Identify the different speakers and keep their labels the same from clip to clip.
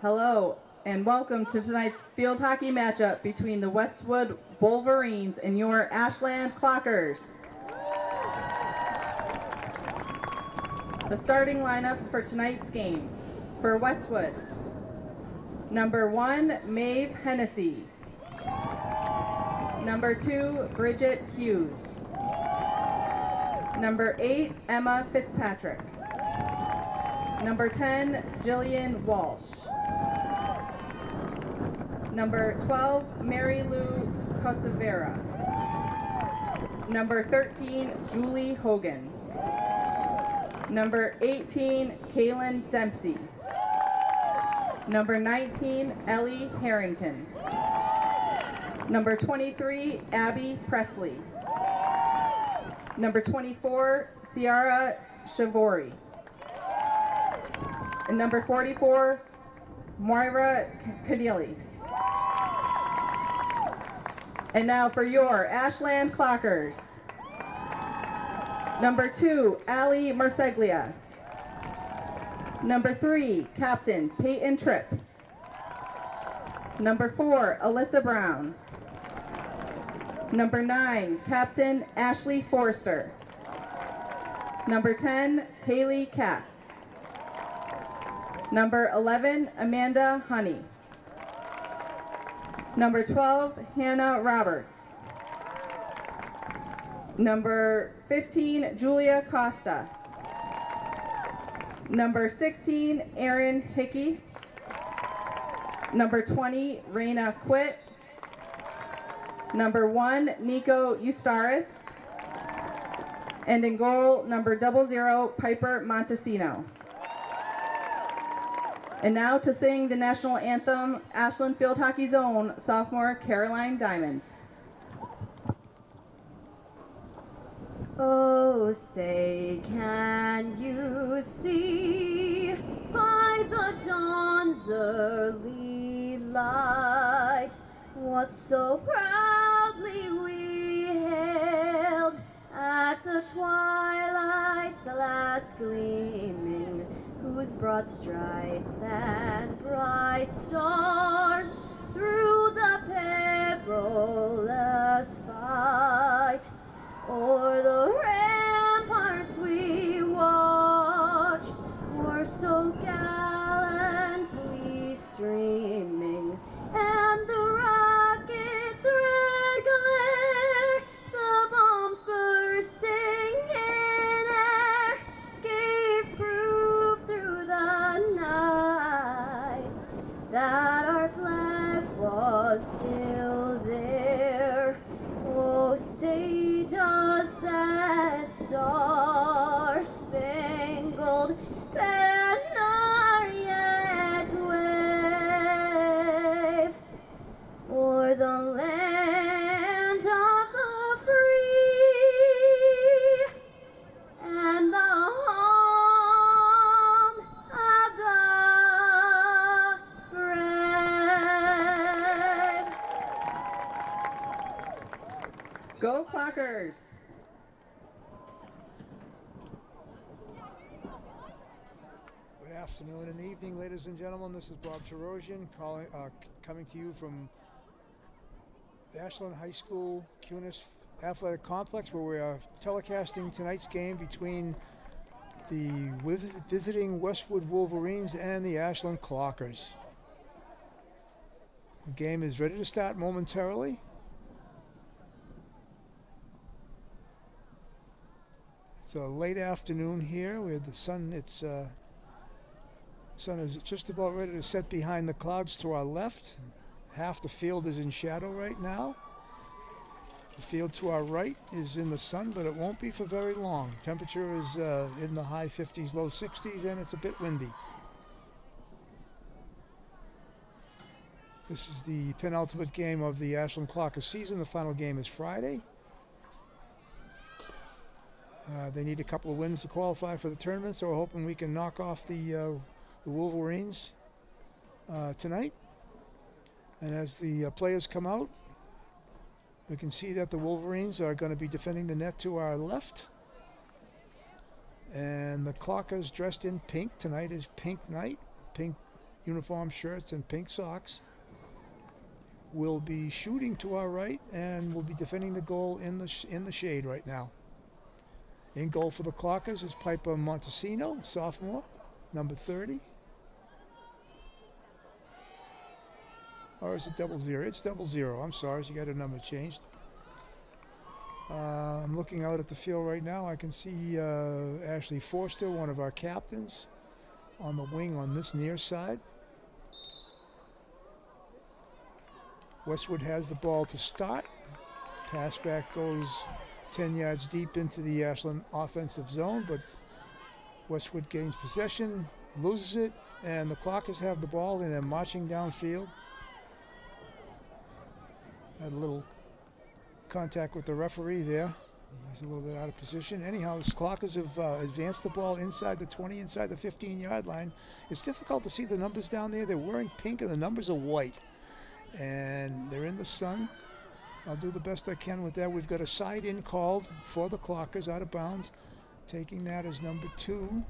Speaker 1: Hello, and welcome to tonight's field hockey matchup between the Westwood Wolverines and your Ashland Clockers. The starting lineups for tonight's game. For Westwood, number 1, Maeve Hennessy. Number 2, Bridget Hughes. Number 8, Emma Fitzpatrick. Number 10, Jillian Walsh. Number 12, Mary Lou Cosavera. Number 13, Julie Hogan. Number 18, Kaylin Dempsey. Number 19, Ellie Harrington. Number 23, Abby Presley. Number 24, Ciara Shavori. And number 44, Moira Cadilli. And now for your Ashland Clockers. Number 2, Allie Marseglia. Number 3, Captain Peyton Tripp. Number 4, Alyssa Brown. Number 9, Captain Ashley Forrester. Number 10, Haley Katz. Number 11, Amanda Honey. Number 12, Hannah Roberts. Number 15, Julia Costa. Number 16, Erin Hickey. Number 20, Raina Quitt. Number 1, Nico Eustaris. And in goal, number 00, Piper Montesino. And now to sing the national anthem, Ashland Field Hockey's own sophomore Caroline Diamond.
Speaker 2: Oh, say, can you see by the dawn's early light what so proudly we hailed at the twilight's last gleaming, whose broad stripes and bright stars through the perilous fight o'er the ramparts we watched were so gallantly streaming, and the rockets' red glare, the bombs bursting in air, gave proof through the night that our flag was still there. Oh, say does that star-spangled banner yet wave o'er the land of the free and the home of the brave?
Speaker 1: Go Clockers!
Speaker 3: Good afternoon and evening, ladies and gentlemen. This is Bob Terosian coming to you from the Ashland High School Cunis Athletic Complex, where we are telecasting tonight's game between the visiting Westwood Wolverines and the Ashland Clockers. The game is ready to start momentarily. It's a late afternoon here where the sun, sun is just about ready to set behind the clouds to our left. Half the field is in shadow right now. The field to our right is in the sun, but it won't be for very long. Temperature is in the high 50s, low 60s, and it's a bit windy. This is the penultimate game of the Ashland Clocker season. The final game is Friday. They need a couple of wins to qualify for the tournament, so we're hoping we can knock off the Wolverines tonight. And as the players come out, we can see that the Wolverines are going to be defending the net to our left. And the Clockers dressed in pink. Tonight is pink night. Pink uniform shirts and pink socks, will be shooting to our right and will be defending the goal in the shade right now. In goal for the Clockers is Piper Montesino, sophomore, number 30. Or is it 00? It's 00. I'm sorry, she got her number changed. I'm looking out at the field right now. I can see Ashley Forster, one of our captains, on the wing on this near side. Westwood has the ball to start. Pass back goes 10 yards deep into the Ashland offensive zone, but Westwood gains possession, loses it, and the Clockers have the ball and they're marching downfield. Had a little contact with the referee there. He's a little bit out of position. Anyhow, the Clockers have advanced the ball inside the 20, inside the 15-yard line. It's difficult to see the numbers down there. They're wearing pink and the numbers are white. And they're in the sun. I'll do the best I can with that. We've got a side in called for the Clockers out of bounds. Taking that as number 2,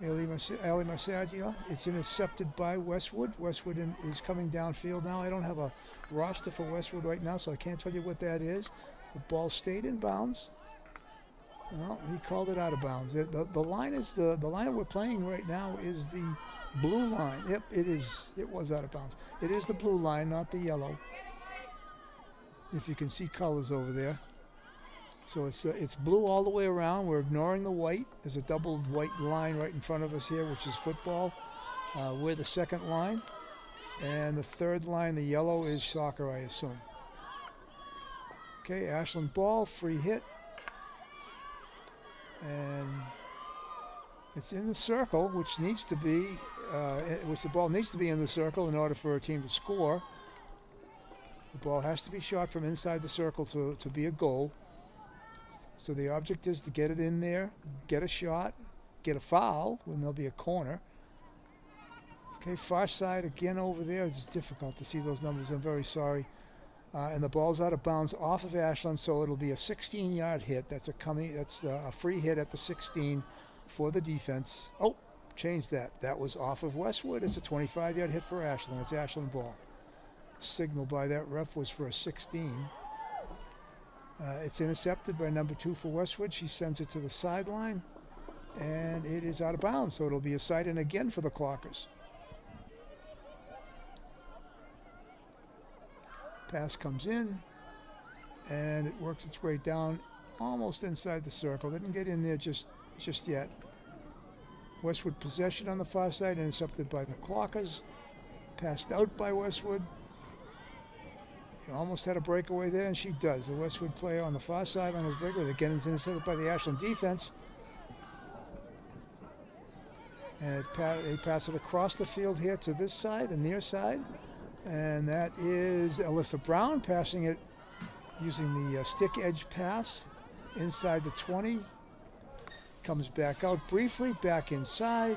Speaker 3: Ali Masagia. It's intercepted by Westwood. Westwood is coming downfield now. I don't have a roster for Westwood right now, so I can't tell you what that is. The ball stayed in bounds. Well, he called it out of bounds. The line is the line that we're playing right now is the blue line. Yep, it is. It was out of bounds. It is the blue line, not the yellow. If you can see colors over there. So it's blue all the way around. We're ignoring the white. There's a double white line right in front of us here, which is football. We're the second line. And the third line, the yellow, is soccer, I assume. Okay, Ashland ball, free hit. And it's in the circle, which needs to be, which the ball needs to be in the circle in order for a team to score. The ball has to be shot from inside the circle to be a goal. So the object is to get it in there, get a shot, get a foul when there'll be a corner. Okay, far side again over there. It's difficult to see those numbers. I'm very sorry. And the ball's out of bounds off of Ashland, so it'll be a 16-yard hit. That's a free hit at the 16 for the defense. Oh, change that. That was off of Westwood. It's a 25-yard hit for Ashland. It's Ashland ball. Signal by that ref was for a 16. It's intercepted by number 2 for Westwood. She sends it to the sideline, and it is out of bounds, so it'll be a side in again for the Clockers. Pass comes in, and it works its way down almost inside the circle. Didn't get in there just yet. Westwood possession on the far side, intercepted by the Clockers. Passed out by Westwood. Almost had a breakaway there, and she does. The Westwood player on the far sideline is breakaway. Again, it's intercepted by the Ashland defense. And they pass it across the field here to this side, the near side. And that is Alyssa Brown passing it using the stick edge pass inside the 20. Comes back out briefly, back inside.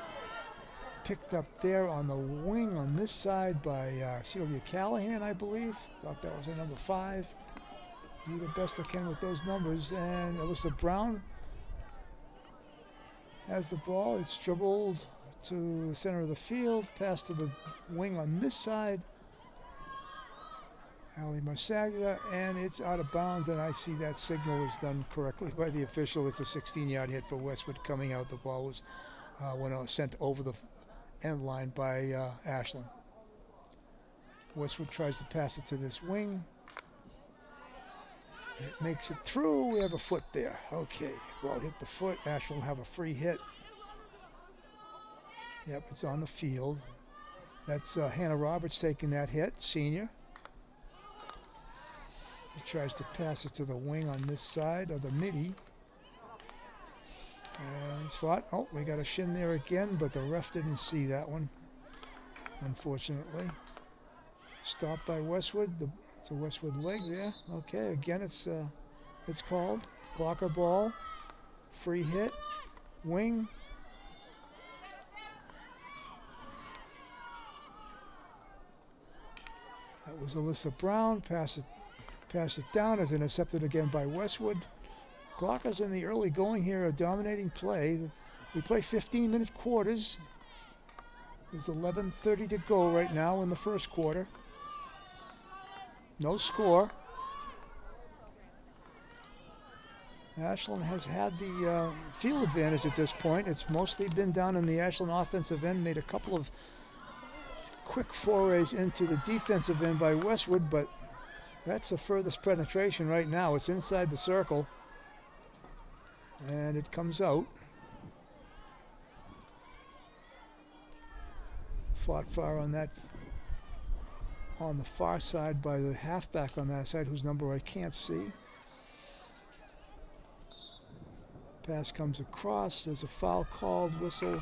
Speaker 3: Picked up there on the wing on this side by Celia Callahan, I believe. Thought that was a number 5. Do the best I can with those numbers. And Alyssa Brown has the ball. It's dribbled to the center of the field, pass to the wing on this side. Ali Marsaglia, and it's out of bounds, and I see that signal is done correctly by the official. It's a 16-yard hit for Westwood coming out. The ball was when it was sent over the end line by Ashland. Westwood tries to pass it to this wing. It makes it through. We have a foot there. Okay, ball hit the foot. Ashland will have a free hit. Yep, it's on the field. That's Hannah Roberts taking that hit, senior. He tries to pass it to the wing on this side of the midi. And he's fought. Oh, we got a shin there again, but the ref didn't see that one, unfortunately. Stopped by Westwood. It's a Westwood leg there. Okay, again, it's called. Clocker ball. Free hit. Wing. That was Alyssa Brown. Pass it down. It's intercepted again by Westwood. Clockers in the early going here are dominating play. We play 15-minute quarters. There's 11:30 to go right now in the first quarter. No score. Ashland has had the field advantage at this point. It's mostly been down in the Ashland offensive end, made a couple of quick forays into the defensive end by Westwood, but that's the furthest penetration right now. It's inside the circle, and it comes out. Fought far on that, on the far side by the halfback on that side, whose number I can't see. Pass comes across. There's a foul called, whistle,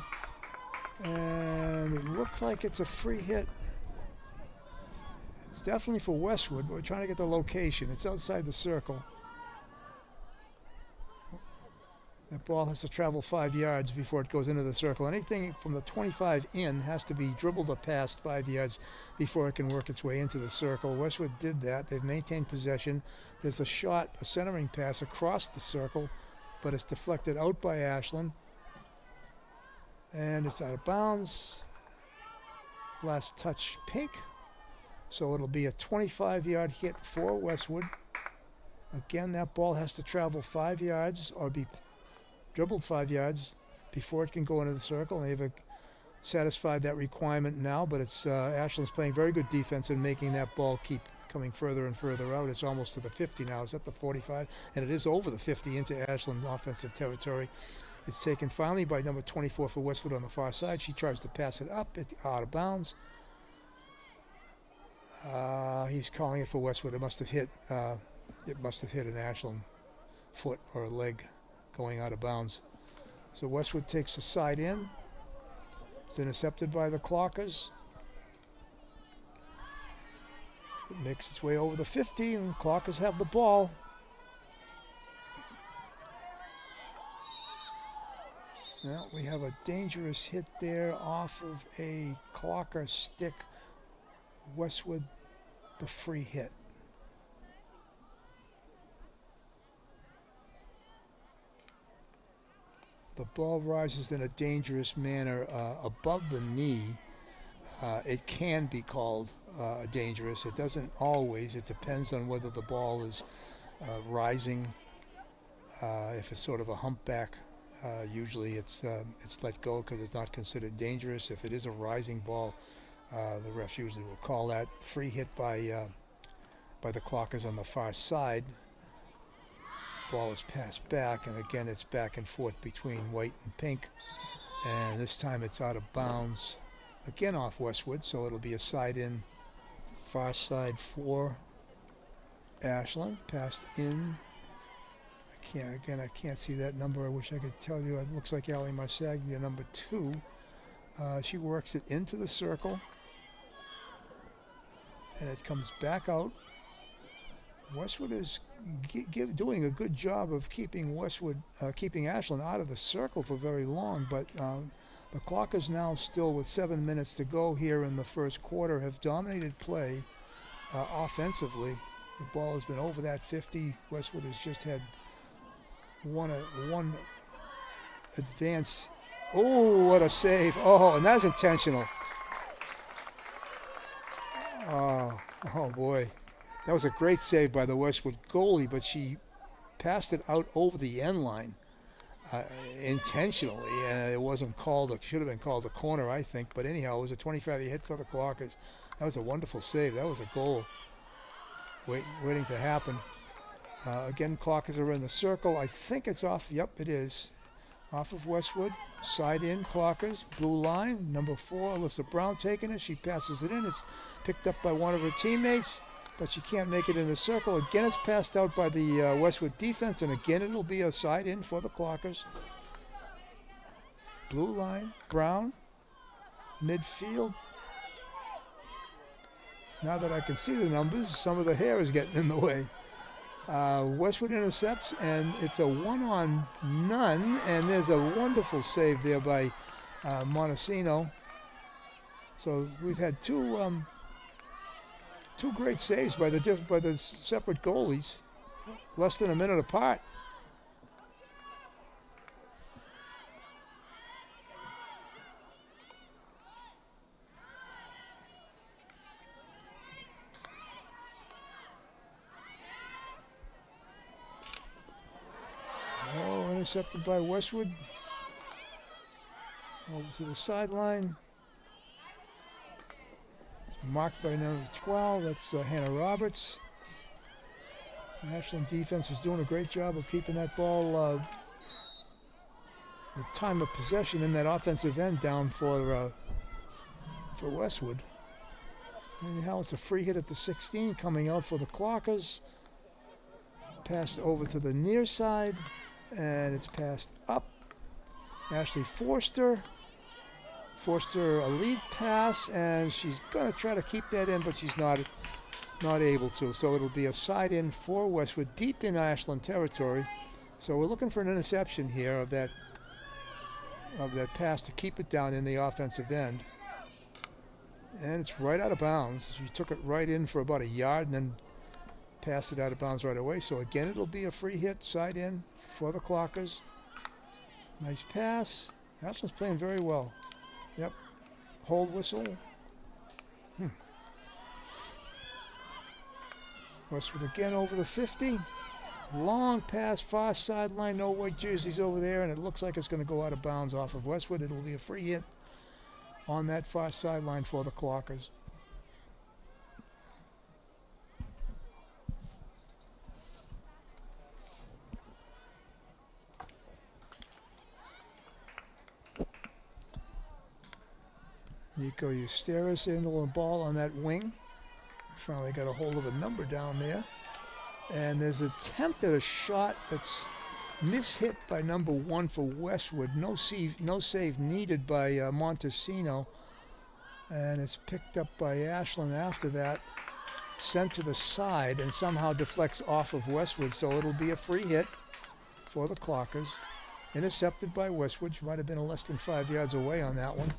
Speaker 3: and it looks like it's a free hit. It's definitely for Westwood, but we're trying to get the location. It's outside the circle. That ball has to travel 5 yards before it goes into the circle. Anything from the 25 in has to be dribbled or passed 5 yards before it can work its way into the circle. Westwood did that. They've maintained possession. There's a shot, a centering pass across the circle, but it's deflected out by Ashland. And it's out of bounds. Last touch, Pink. So it'll be a 25-yard hit for Westwood. Again, that ball has to travel 5 yards or be dribbled 5 yards before it can go into the circle. And they've satisfied that requirement now, but it's Ashland's playing very good defense and making that ball keep coming further and further out. It's almost to the 50 now. It's at the 45, and it is over the 50 into Ashland offensive territory. It's taken finally by number 24 for Westwood on the far side. She tries to pass it up, out of bounds. He's calling it for Westwood. It must have hit an Ashland foot or leg going out of bounds. So Westwood takes a side in. It's intercepted by the Clockers. It makes its way over the 50, and the Clockers have the ball. Well, we have a dangerous hit there off of a Clocker stick. Westwood, the free hit. The ball rises in a dangerous manner above the knee. It can be called dangerous. It doesn't always. It depends on whether the ball is rising. If it's sort of a humpback, usually it's let go because it's not considered dangerous. If it is a rising ball, the refs usually will call that free hit by the Clockers on the far side. Ball is passed back, and again it's back and forth between white and pink, and this time it's out of bounds again off Westwood, so it'll be a side in, far side for Ashland. Passed in. I can't see that number. I wish I could tell you. It looks like Ali Marsaglia, number 2. She works it into the circle, and it comes back out. Westwood is doing a good job of keeping Ashland out of the circle for very long, but the Clockers now, still with 7 minutes to go here in the first quarter, have dominated play offensively. The ball has been over that 50. Westwood has just had one advance. Oh, what a save. Oh, and that's intentional. Oh boy. That was a great save by the Westwood goalie, but she passed it out over the end line intentionally, and it wasn't called. It should have been called a corner, I think. But anyhow, it was a 25-yard hit for the Clockers. That was a wonderful save. That was a goal waiting to happen. Again, Clockers are in the circle. I think it's off. Yep, it is. Off of Westwood. Side in, Clockers. Blue line. Number 4, Alyssa Brown taking it. She passes it in. It's picked up by one of her teammates, but she can't make it in the circle. Again, it's passed out by the Westwood defense, and again, it'll be a side in for the Clockers. Blue line. Brown. Midfield. Now that I can see the numbers, some of the hair is getting in the way. Westwood intercepts, and it's a 1-on-none, and there's a wonderful save there by Montesino. So we've had two great saves by the separate goalies, less than a minute apart. intercepted by Westwood. Over to the sideline. Marked by number 12, that's Hannah Roberts. The Ashland defense is doing a great job of keeping that ball, the time of possession in that offensive end down for Westwood. Anyhow, it's a free hit at the 16 coming out for the Clockers. Passed over to the near side, and it's passed up. Ashley Forster a lead pass, and she's going to try to keep that in, but she's not able to. So it'll be a side in for Westwood, deep in Ashland territory. So we're looking for an interception here of that pass to keep it down in the offensive end. And it's right out of bounds. She took it right in for about a yard and then passed it out of bounds right away. So again, it'll be a free hit, side in for the Clockers. Nice pass. Ashland's playing very well. Yep. Hold whistle. Westwood again over the 50. Long pass, far sideline, no white jerseys over there, and it looks like it's going to go out of bounds off of Westwood. It'll be a free hit on that far sideline for the Clockers. Nico Eusteris handling the ball on that wing. Finally got a hold of a number down there. And there's an attempt at a shot that's mishit by number 1 for Westwood. No save needed by Montesino. And it's picked up by Ashland after that. Sent to the side and somehow deflects off of Westwood. So it'll be a free hit for the Clockers. Intercepted by Westwood. She might have been less than 5 yards away on that one.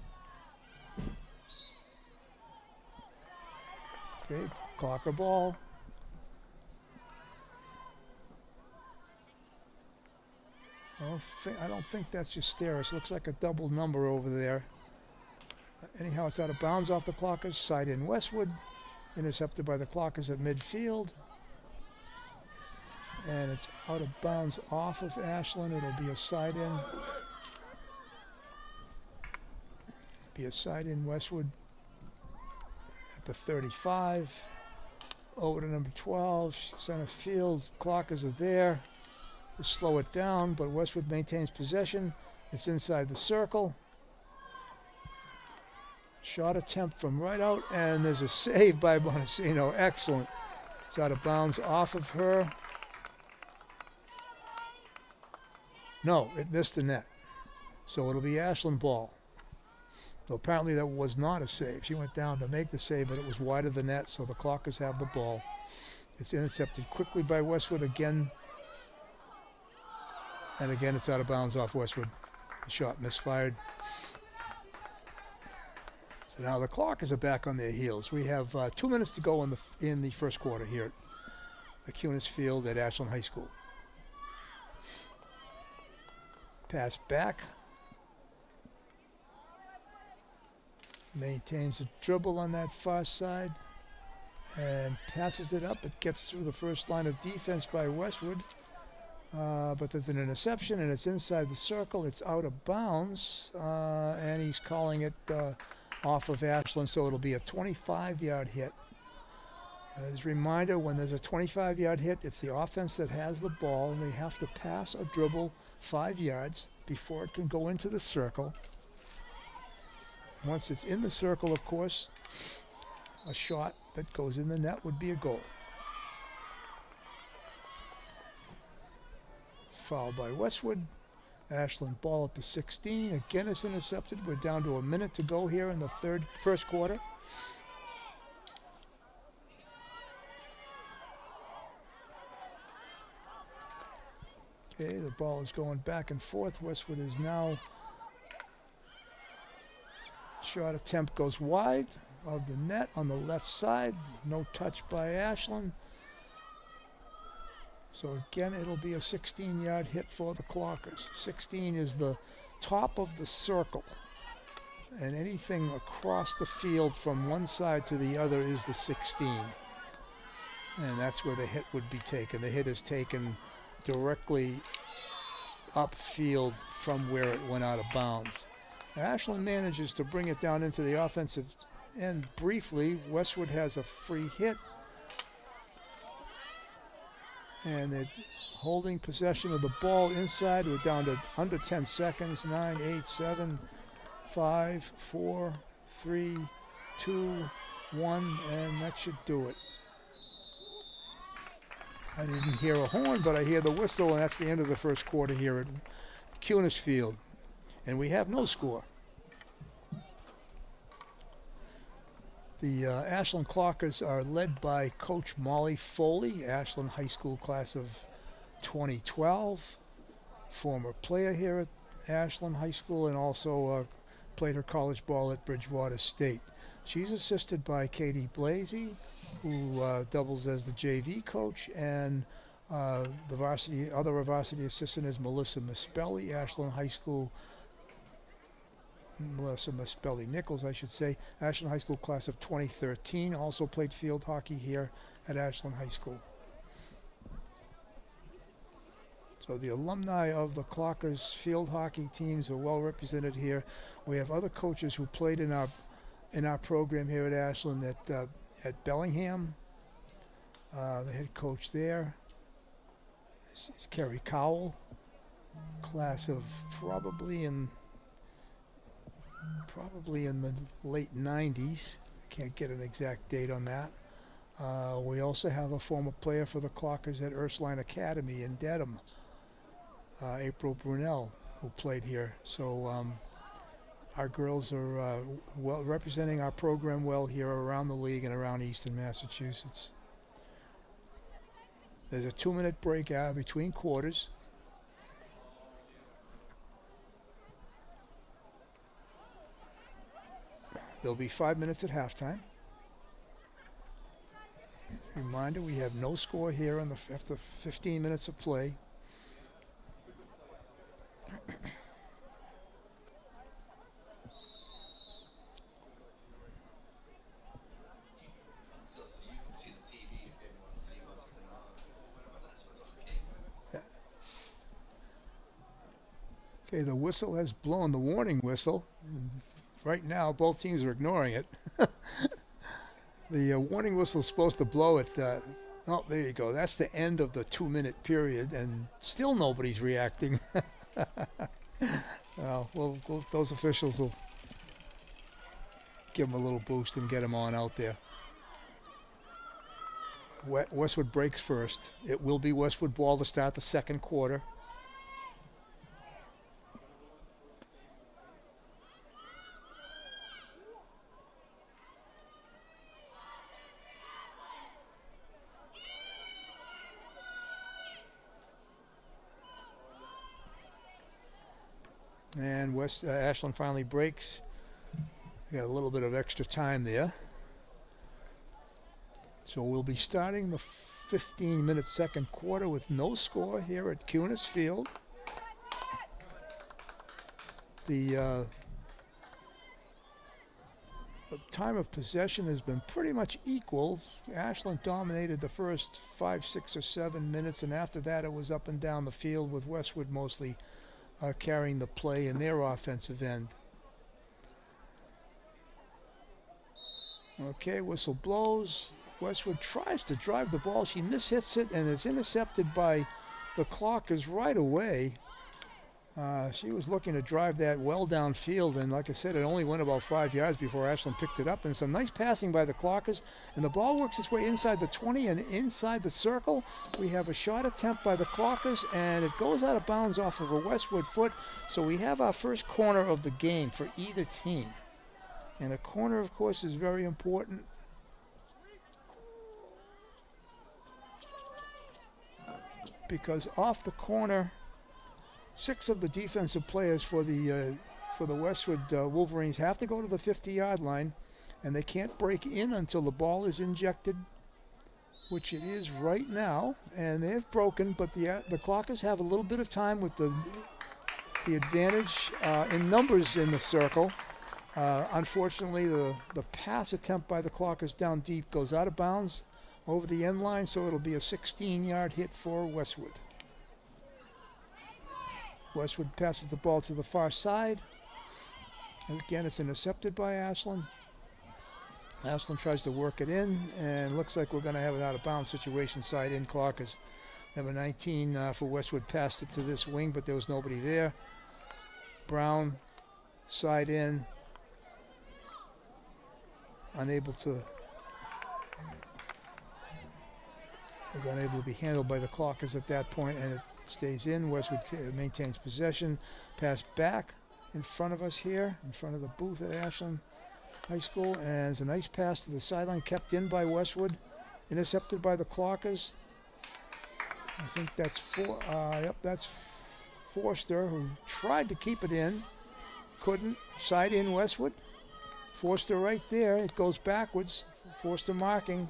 Speaker 3: Okay, Clocker ball. I don't think that's Eusteris. Looks like a double number over there. Anyhow, it's out of bounds off the Clockers. Side in Westwood. Intercepted by the Clockers at midfield. And it's out of bounds off of Ashland. It'll be a side in. Be a side in Westwood at the 35. Over to number 12. Center field. Clockers are there. To slow it down, but Westwood maintains possession. It's inside the circle. Shot attempt from right out, and there's a save by Montesino. Excellent. It's out of bounds off of her. No, it missed the net. So it'll be Ashland ball. So apparently that was not a save. She went down to make the save, but it was wide of the net, so the Clockers have the ball. It's intercepted quickly by Westwood again. And again, it's out of bounds off Westwood. The shot misfired. So now the Clockers are back on their heels. We have 2 minutes to go in the first quarter here at the Cunis Field at Ashland High School. Pass back. Maintains a dribble on that far side. And passes it up. It gets through the first line of defense by Westwood. But there's an interception, and it's inside the circle. It's out of bounds, and he's calling it off of Ashland, so it'll be a 25-yard hit. As a reminder, when there's a 25-yard hit, it's the offense that has the ball, and they have to pass or dribble 5 yards before it can go into the circle. Once it's in the circle, of course, a shot that goes in the net would be a goal. Foul by Westwood. Ashland ball at the 16. Again, it's intercepted. We're down to a minute to go here in the first quarter. Okay, the ball is going back and forth. Westwood is now. Shot attempt goes wide of the net on the left side. No touch by Ashland. So again, it'll be a 16-yard hit for the Clockers. 16 is the top of the circle. And anything across the field from one side to the other is the 16. And that's where the hit would be taken. The hit is taken directly upfield from where it went out of bounds. Ashland manages to bring it down into the offensive end briefly. Westwood has a free hit. And they're holding possession of the ball inside. We're down to under 10 seconds. 9, 8, 7, 5, 4, 3, 2, 1, and that should do it. I didn't hear a horn, but I hear the whistle, and that's the end of the first quarter here at Cunis Field. And we have no score. The Ashland Clockers are led by Coach Molly Foley, Ashland High School class of 2012, former player here at Ashland High School, and also played her college ball at Bridgewater State. She's assisted by Katie Blasey, who doubles as the JV coach, and the other varsity assistant is Melissa Mispelli, Ashland High School. Melissa Mispelli Nichols, I should say, Ashland High School class of 2013, also played field hockey here at Ashland High School. So the alumni of the Clockers field hockey teams are well represented here. We have other coaches who played in our program here at Ashland at Bellingham. The head coach there is Kerry Cowell, class of probably in the late 90s. Can't get an exact date on that. We also have a former player for the Clockers at Ursuline Academy in Dedham, April Brunel, who played here. So our girls are well representing our program well here around the league and around Eastern Massachusetts. There's a 2-minute break between quarters. There'll be 5 minutes at halftime. Reminder, we have no score here after 15 minutes of play. Okay, the whistle has blown, the warning whistle. Right now, both teams are ignoring it. The warning whistle is supposed to blow at, oh, there you go. That's the end of the 2-minute period, and still nobody's reacting. Well, those officials will give them a little boost and get them on out there. Westwood breaks first. It will be Westwood ball to start the second quarter. And Ashland finally breaks. Got a little bit of extra time there. So we'll be starting the 15-minute second quarter with no score here at Cunis Field. The time of possession has been pretty much equal. Ashland dominated the first 5, 6, or 7 minutes, and after that it was up and down the field with Westwood mostly carrying the play in their offensive end. Okay, whistle blows. Westwood tries to drive the ball. She mishits it, and it's intercepted by the Clockers right away. She was looking to drive that well downfield, and like I said, it only went about 5 yards before Ashland picked it up. And some nice passing by the Clockers, and the ball works its way inside the 20 and inside the circle. We have a shot attempt by the Clockers, and it goes out of bounds off of a Westwood foot. So we have our first corner of the game for either team. And a corner, of course, is very important. Because off the corner, 6 of the defensive players for the Westwood Wolverines have to go to the 50-yard line, and they can't break in until the ball is injected, which it is right now. And they've broken, but the Clockers have a little bit of time with the advantage in numbers in the circle. Unfortunately, the pass attempt by the Clockers down deep goes out of bounds over the end line, so it'll be a 16-yard hit for Westwood. Westwood passes the ball to the far side. And again, it's intercepted by Ashland. Ashland tries to work it in, and looks like we're going to have an out-of-bounds situation. Side in Clockers. Number 19 for Westwood passed it to this wing, but there was nobody there. Brown, side in. Unable to be handled by the Clockers at that point, and it stays in. Westwood maintains possession. Pass back in front of us here, in front of the booth at Ashland High School, and it's a nice pass to the sideline, kept in by Westwood, intercepted by the Clockers. I think that's that's Forster, who tried to keep it in, couldn't. Side in Westwood. Forster right there. It goes backwards. Forster marking.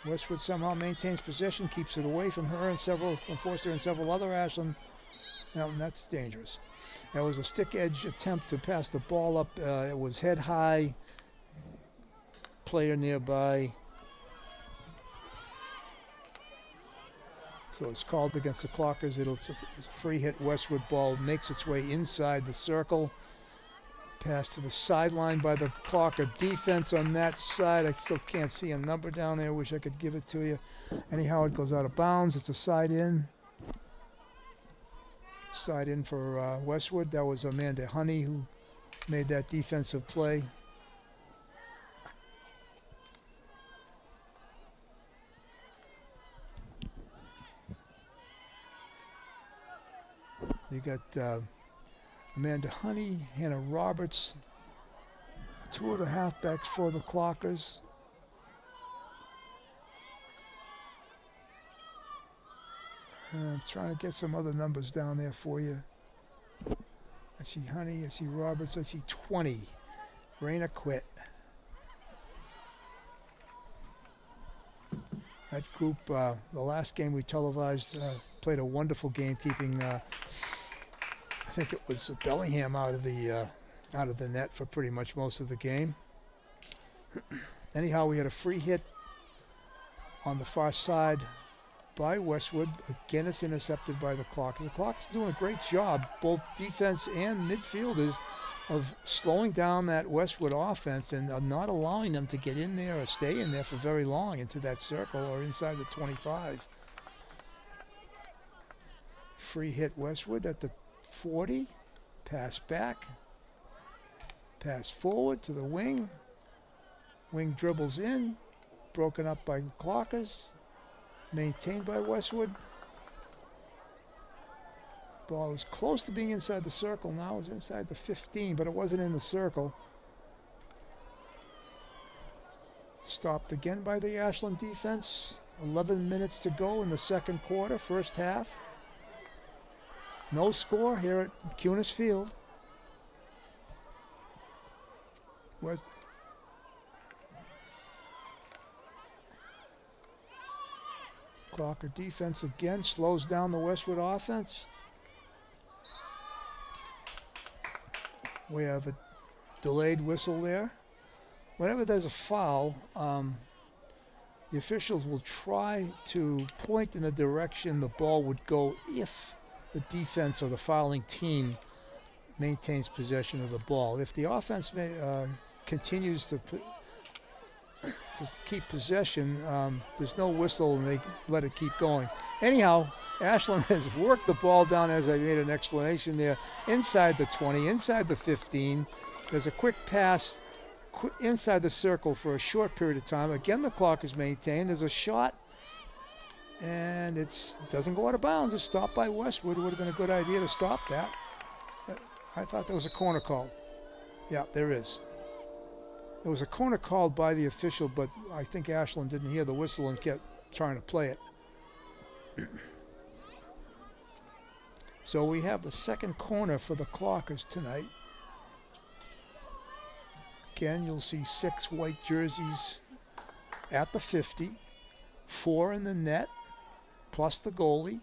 Speaker 3: Westwood somehow maintains possession, keeps it away from her and from Forster and several other Ashland. Now that's dangerous. That was a stick edge attempt to pass the ball up. It was head high. Player nearby. So it's called against the Clockers. It's a free hit. Westwood ball makes its way inside the circle. Pass to the sideline by the Clocker defense on that side. I still can't see a number down there. Wish I could give it to you. Anyhow, it goes out of bounds. It's a side in. Side in for Westwood. That was Amanda Honey who made that defensive play. You got Amanda Honey, Hannah Roberts, two of the halfbacks for the Clockers. I'm trying to get some other numbers down there for you. I see Honey, I see Roberts, I see 20. Raina quit. That group, the last game we televised, played a wonderful game, keeping I think it was Bellingham out of the net for pretty much most of the game. Anyhow, we had a free hit on the far side by Westwood. Again, it's intercepted by the Clockers. The Clockers doing a great job, both defense and midfielders, of slowing down that Westwood offense and not allowing them to get in there or stay in there for very long into that circle or inside the 25. Free hit Westwood at the 40. Pass back. Pass forward to the wing. Wing dribbles in. Broken up by the Clockers. Maintained by Westwood. Ball is close to being inside the circle now. It's inside the 15, but it wasn't in the circle. Stopped again by the Ashland defense. 11 minutes to go in the second quarter, first half. No score here at Cunis Field. Clocker defense again slows down the Westwood offense. We have a delayed whistle there. Whenever there's a foul, the officials will try to point in the direction the ball would go if the defense or the fouling team maintains possession of the ball. If the offense continues to keep possession, there's no whistle and they let it keep going. Anyhow, Ashland has worked the ball down, as I made an explanation there, inside the 20, inside the 15. There's a quick pass inside the circle for a short period of time. Again, the clock is maintained. There's a shot, and it doesn't go out of bounds. It's stopped by Westwood. It would have been a good idea to stop that. I thought there was a corner call. Yeah, there is. There was a corner called by the official, but I think Ashland didn't hear the whistle and kept trying to play it. So we have the second corner for the Clockers tonight. Again, you'll see 6 white jerseys at the 50, 4 in the net, plus the goalie.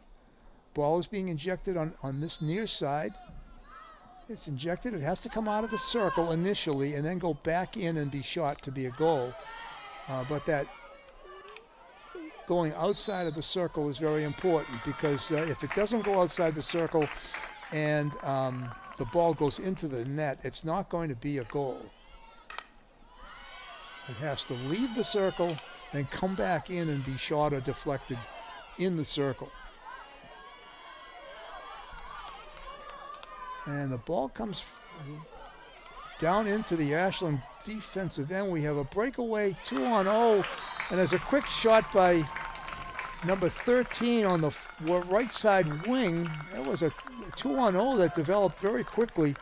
Speaker 3: Ball is being injected on this near side. It's injected. It has to come out of the circle initially and then go back in and be shot to be a goal. But that going outside of the circle is very important, because if it doesn't go outside the circle and the ball goes into the net, it's not going to be a goal. It has to leave the circle, then come back in and be shot or deflected in the circle. And the ball comes down into the Ashland defensive end. We have a breakaway 2-on-0, and there's a quick shot by number 13 on the right side wing. That was a 2-on-0 that developed very quickly,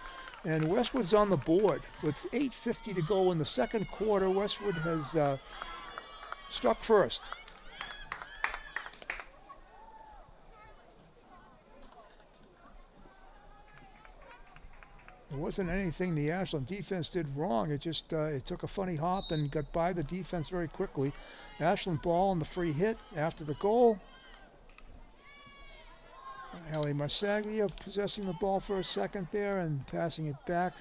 Speaker 3: and Westwood's on the board. With 8:50 to go in the second quarter, Westwood has struck first. It wasn't anything the Ashland defense did wrong. It just it took a funny hop and got by the defense very quickly. Ashland ball on the free hit after the goal. Ali Marsaglia possessing the ball for a second there and passing it back.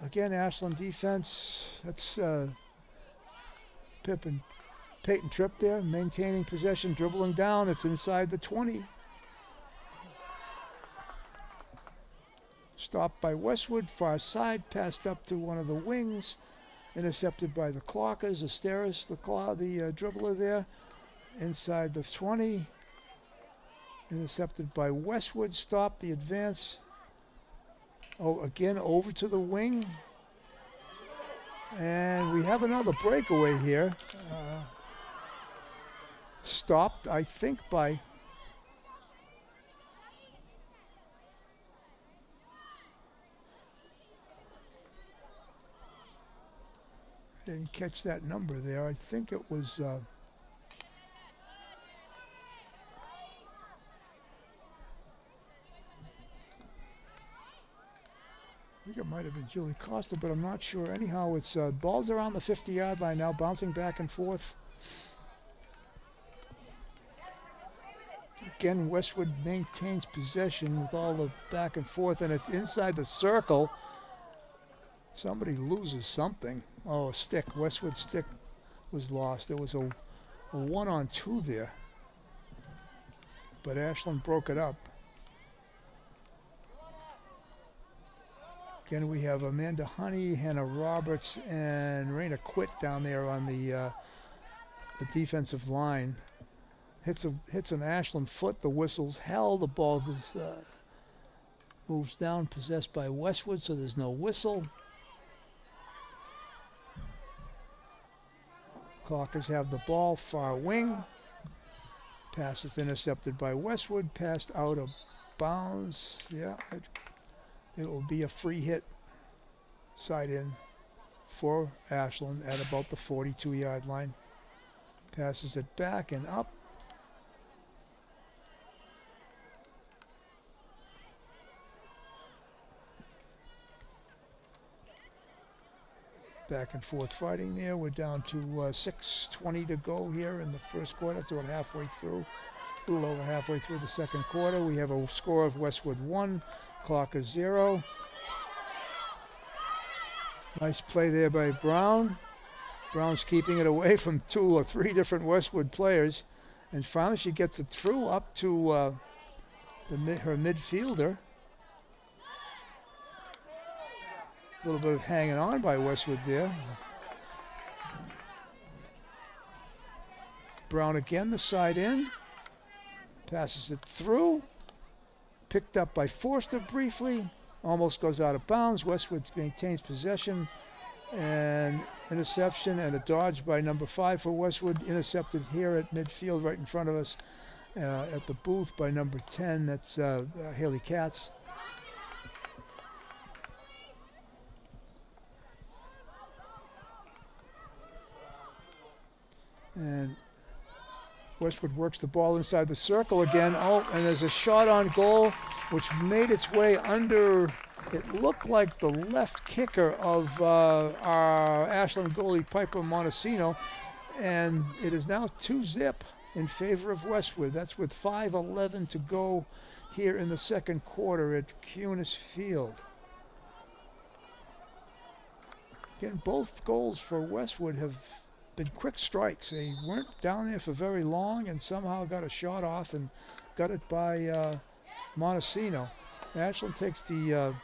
Speaker 3: Again, Ashland defense. That's Peyton Tripp there, maintaining possession, dribbling down. It's inside the 20. Stopped by Westwood, far side, passed up to one of the wings, intercepted by the Clockers. Asteris, the dribbler there, inside the 20. Intercepted by Westwood, stopped the advance. Oh, again over to the wing. And we have another breakaway here. Stopped, I think, by didn't catch that number there. I think it was I think it might have been Julie Costa, but I'm not sure. Anyhow, it's balls around the 50-yard line now, bouncing back and forth. Again, Westwood maintains possession with all the back and forth, and it's inside the circle. Somebody loses something. Oh, a stick. Westwood's stick was lost. There was a 1-on-2 there, but Ashland broke it up. Again, we have Amanda Honey, Hannah Roberts, and Raina Quitt down there on the defensive line. Hits an Ashland foot. The whistle's held. The ball goes, moves down, possessed by Westwood, so there's no whistle. Clockers have the ball, far wing. Pass is intercepted by Westwood. Passed out of bounds. Yeah, it will be a free hit side in for Ashland at about the 42-yard line. Passes it back and up. Back and forth fighting there. We're down to 6:20 to go here in the first quarter. That's about halfway through, a little over halfway through the second quarter. We have a score of Westwood 1, Clockers 0. Nice play there by Brown. Brown's keeping it away from 2 or 3 different Westwood players. And finally she gets it through up to her midfielder. A little bit of hanging on by Westwood there. Brown again, the side in. Passes it through. Picked up by Forster briefly. Almost goes out of bounds. Westwood maintains possession. And interception and a dodge by number 5 for Westwood. Intercepted here at midfield right in front of us at the booth by number 10. That's Haley Katz. And Westwood works the ball inside the circle again. Oh, and there's a shot on goal, which made its way under, it looked like the left kicker of our Ashland goalie, Piper Montesino. And it is now 2-0 in favor of Westwood. That's with 5:11 to go here in the second quarter at Cunis Field. Again, both goals for Westwood have been quick strikes. They weren't down there for very long and somehow got a shot off and got it by Montesino. Ashland takes the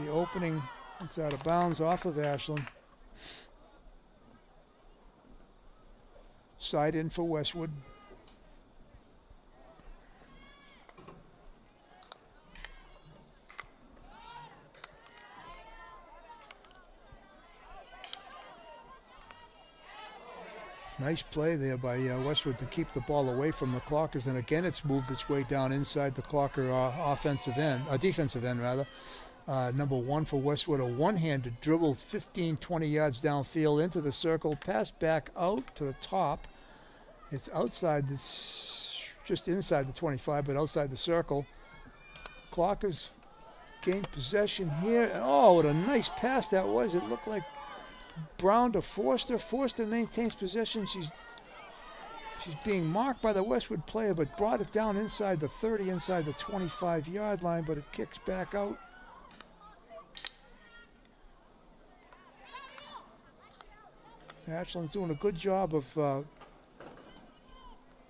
Speaker 3: opening. It's out of bounds off of Ashland. Side in for Westwood. Nice play there by Westwood to keep the ball away from the Clockers, and again it's moved its way down inside the Clocker defensive end rather. Number 1 for Westwood, a one-handed dribble 15, 20 yards downfield into the circle, pass back out to the top. It's outside this, just inside the 25, but outside the circle. Clockers gain possession here. Oh, what a nice pass that was. It looked like Brown to Forster. Forster maintains possession. She's being marked by the Westwood player, but brought it down inside the 30, inside the 25-yard line, but it kicks back out. Ashland's doing a good job of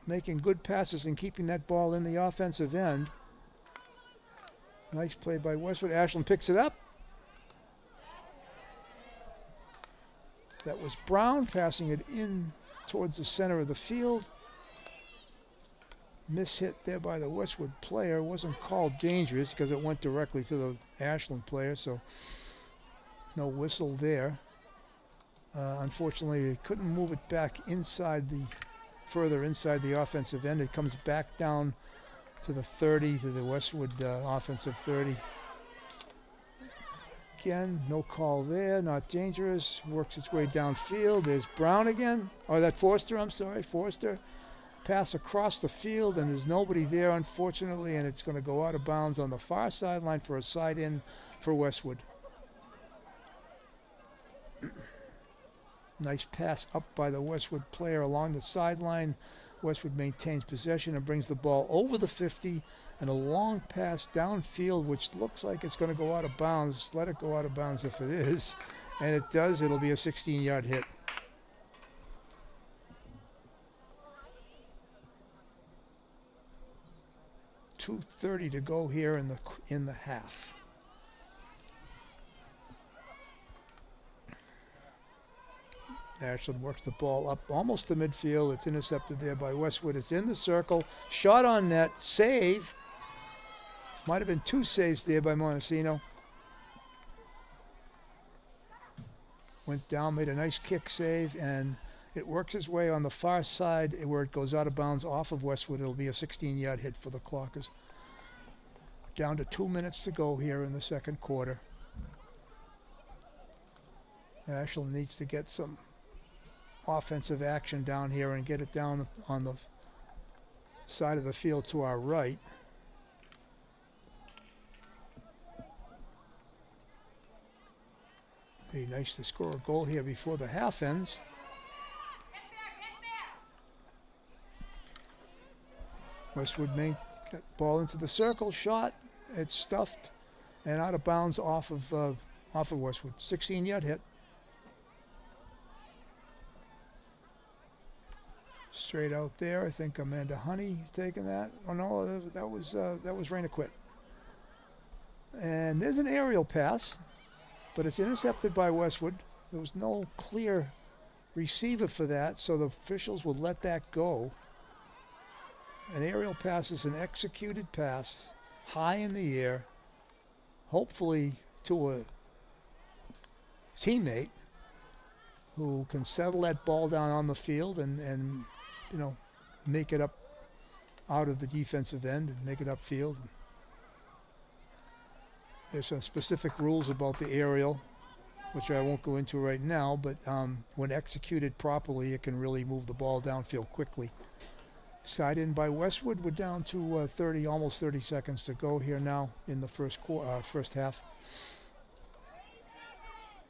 Speaker 3: making good passes and keeping that ball in the offensive end. Nice play by Westwood. Ashland picks it up. That was Brown passing it in towards the center of the field. Mishit there by the Westwood player. Wasn't called dangerous because it went directly to the Ashland player, so no whistle there. Unfortunately, they couldn't move it back further inside the offensive end. It comes back down to the 30, to the Westwood offensive 30. Again, no call there, not dangerous. Works its way downfield. There's Brown again. Oh, that Forster, I'm sorry, Forster. Pass across the field, and there's nobody there, unfortunately, and it's going to go out of bounds on the far sideline for a side in for Westwood. Nice pass up by the Westwood player along the sideline. Westwood maintains possession and brings the ball over the 50, and a long pass downfield, which looks like it's going to go out of bounds. Let it go out of bounds if it is, and it does. It'll be a 16-yard hit. .230 to go here in the half. Ashland works the ball up almost to midfield. It's intercepted there by Westwood. It's in the circle. Shot on net. Save. Might have been 2 saves there by Montesino. Went down, made a nice kick save, and it works its way on the far side where it goes out of bounds off of Westwood. It'll be a 16-yard hit for the Clockers. Down to 2 minutes to go here in the second quarter. Ashland needs to get some offensive action down here and get it down on the side of the field to our right. Be nice to score a goal here before the half ends. Westwood got ball into the circle, shot, it's stuffed and out of bounds off of Westwood. 16-yard hit. Straight out there. I think Amanda Honey is taking that. Oh no, that was Raina Quit. And there's an aerial pass, but it's intercepted by Westwood. There was no clear receiver for that, so the officials will let that go. An aerial pass is an executed pass, high in the air, hopefully to a teammate who can settle that ball down on the field and you know, make it up out of the defensive end and make it upfield. There's some specific rules about the aerial, which I won't go into right now, but when executed properly, it can really move the ball downfield quickly. Side in by Westwood. We're down to almost 30 seconds to go here now in the first half.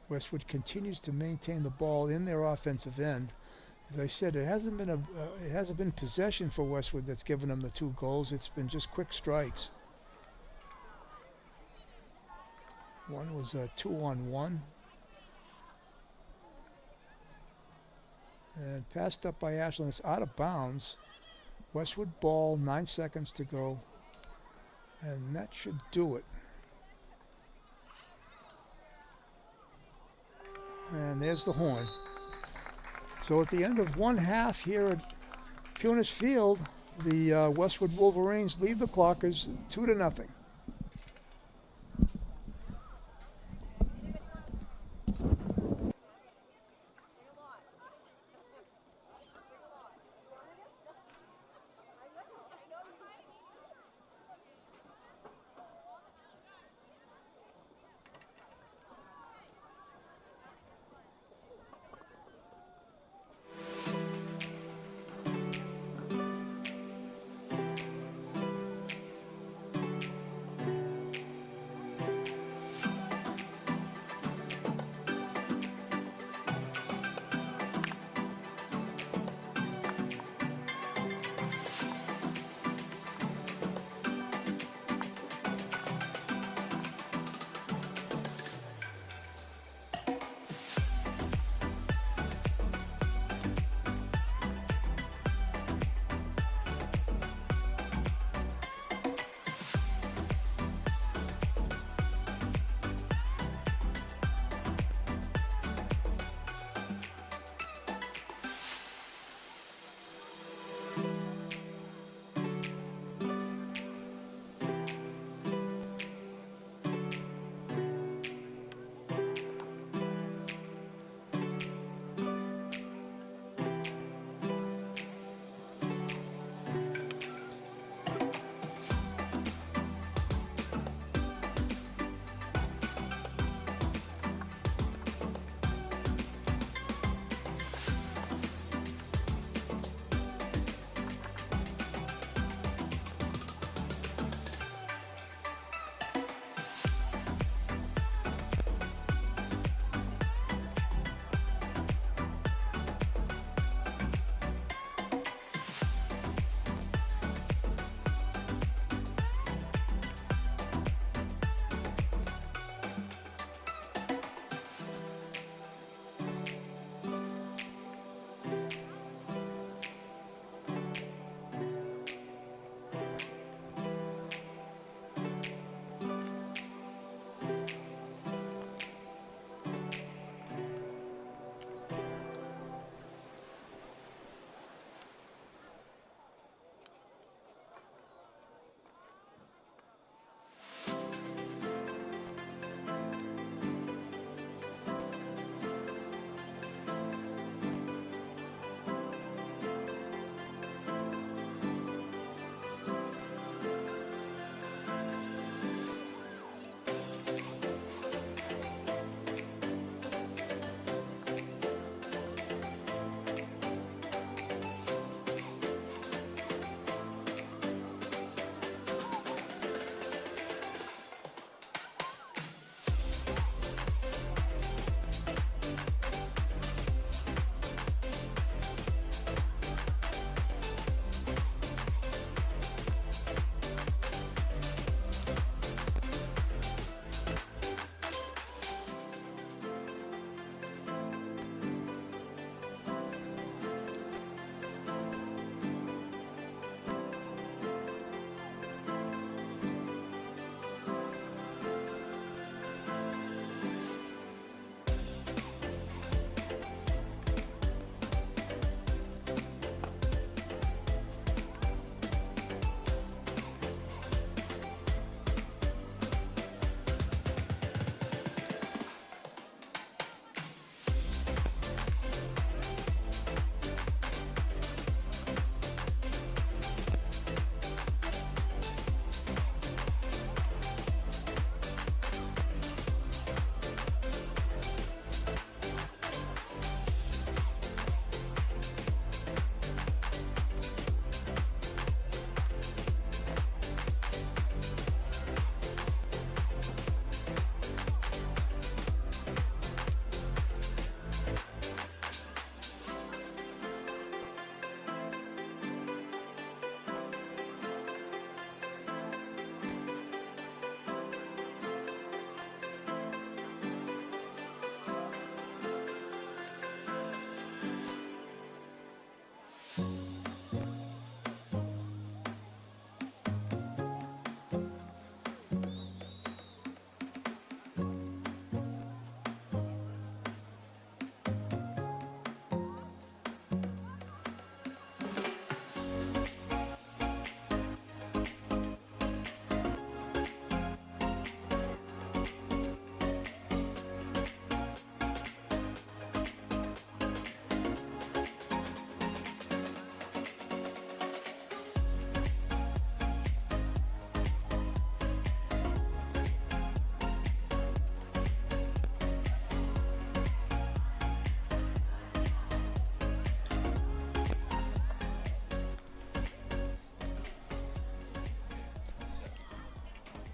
Speaker 3: Westwood continues to maintain the ball in their offensive end. As I said, it hasn't been possession for Westwood that's given them the 2 goals. It's been just quick strikes. One was a 2-on-1. And passed up by Ashland. It's out of bounds. Westwood ball, 9 seconds to go. And that should do it. And there's the horn. So at the end of one half here at Punis Field, the Westwood Wolverines lead the Clockers 2-0.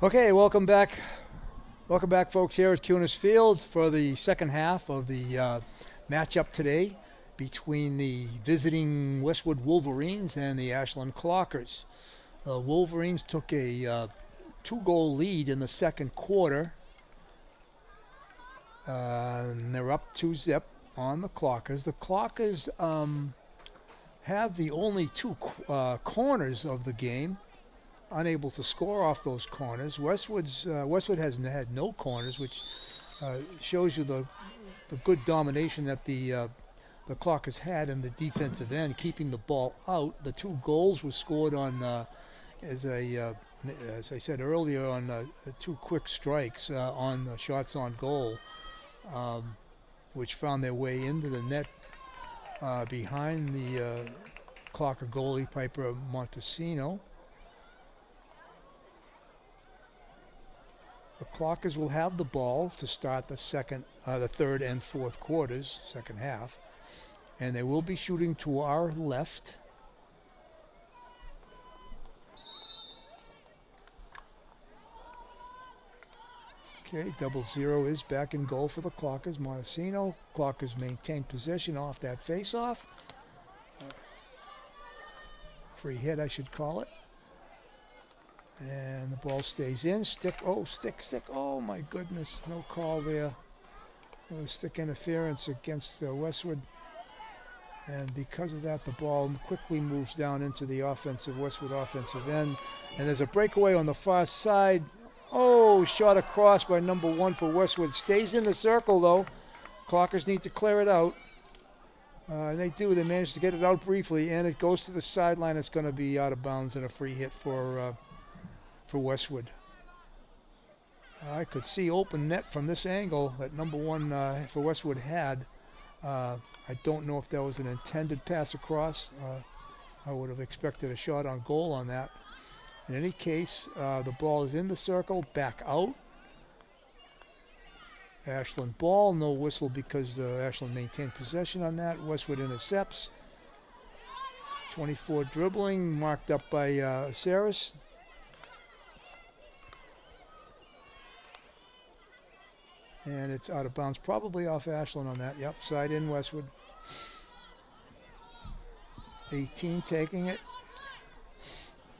Speaker 3: Okay, welcome back. Welcome back, folks, here at Cunis Field for the second half of the matchup today between the visiting Westwood Wolverines and the Ashland Clockers. The Wolverines took a 2-goal lead in the second quarter. And they're up 2-0 on the Clockers. The Clockers have the only two corners of the game, unable to score off those corners. Westwood has had no corners, which shows you the good domination that the Clockers had in the defensive end, keeping the ball out. The 2 goals were scored on, as I said earlier, on 2 quick strikes on shots on goal, which found their way into the net behind the Clocker goalie, Piper Montesino. The Clockers will have the ball to start the third and fourth quarters, second half, and they will be shooting to our left. Okay, 0-0 is back in goal for the Clockers. Montesino. Clockers maintain possession off that face-off. Free hit, I should call it. And the ball stays in. Stick. Oh, my goodness. No call there. No stick interference against Westwood. And because of that, the ball quickly moves down into the Westwood offensive end. And there's a breakaway on the far side. Oh, shot across by number 1 for Westwood. Stays in the circle, though. Clockers need to clear it out. And they do. They manage to get it out briefly, and it goes to the sideline. It's going to be out of bounds and a free hit for Westwood. I could see open net from this angle that number 1 for Westwood had. I don't know if that was an intended pass across. I would have expected a shot on goal on that. In any case, the ball is in the circle, back out. Ashland ball, no whistle because Ashland maintained possession on that. Westwood intercepts. 24 dribbling, marked up by Saris. And it's out of bounds, probably off Ashland on that. Yep, side in Westwood. 18 taking it.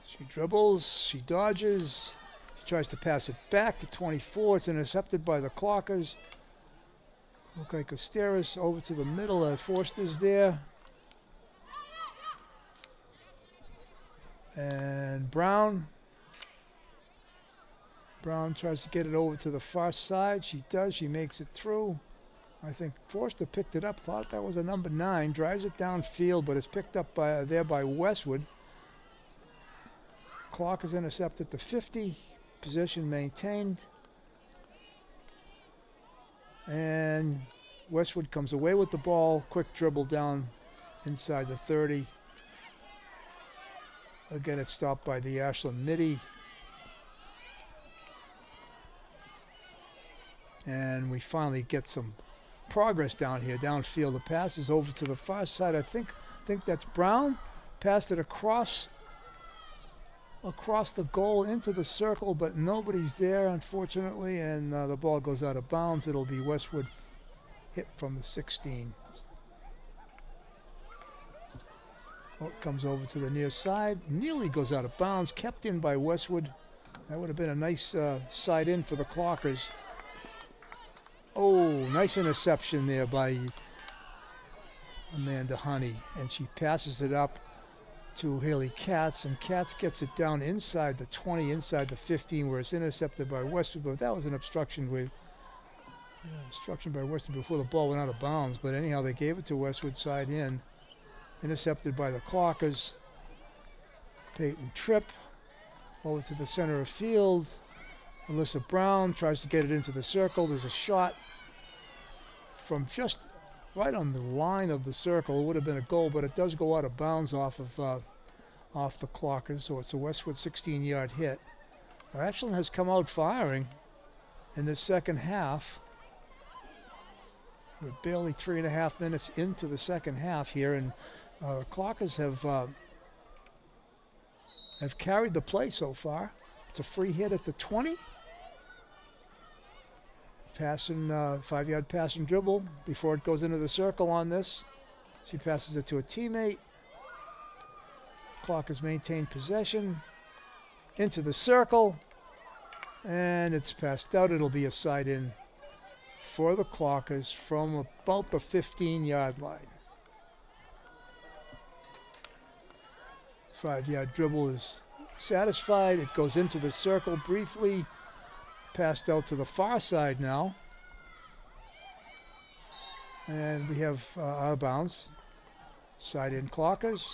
Speaker 3: She dribbles, she dodges, she tries to pass it back to 24. It's intercepted by the Clockers. Look like Asteris over to the middle. Forster's there. And Brown tries to get it over to the far side. She does. She makes it through. I think Forster picked it up. Thought that was a number 9. Drives it downfield, but it's picked up by Westwood. Clock is intercepted at the 50. Position maintained. And Westwood comes away with the ball. Quick dribble down inside the 30. Again, it's stopped by the Ashland midi. And we finally get some progress down here, downfield. The pass is over to the far side. I think that's Brown. Passed it across the goal into the circle, but nobody's there, unfortunately, and the ball goes out of bounds. It'll be Westwood hit from the 16. Oh, it comes over to the near side. Nearly goes out of bounds. Kept in by Westwood. That would have been a nice side in for the Clockers. Oh, nice interception there by Amanda Honey. And she passes it up to Haley Katz. And Katz gets it down inside the 20, inside the 15, where it's intercepted by Westwood. But that was an obstruction by Westwood before the ball went out of bounds. But anyhow, they gave it to Westwood side in. Intercepted by the Clockers. Peyton Tripp over to the center of field. Alyssa Brown tries to get it into the circle. There's a shot from just right on the line of the circle. It would have been a goal, but it does go out of bounds off the Clockers, so it's a Westwood 16-yard hit. Ashland has come out firing in the second half. We're barely 3.5 minutes into the second half here, and Clockers have carried the play so far. It's a free hit at the 20. Passing, 5-yard pass and dribble before it goes into the circle on this. She passes it to a teammate. Clockers maintain possession. Into the circle. And it's passed out. It'll be a side in for the Clockers from about the 15-yard line. 5-yard dribble is satisfied. It goes into the circle briefly. Passed out to the far side now. And we have out of bounds. Side in Clockers.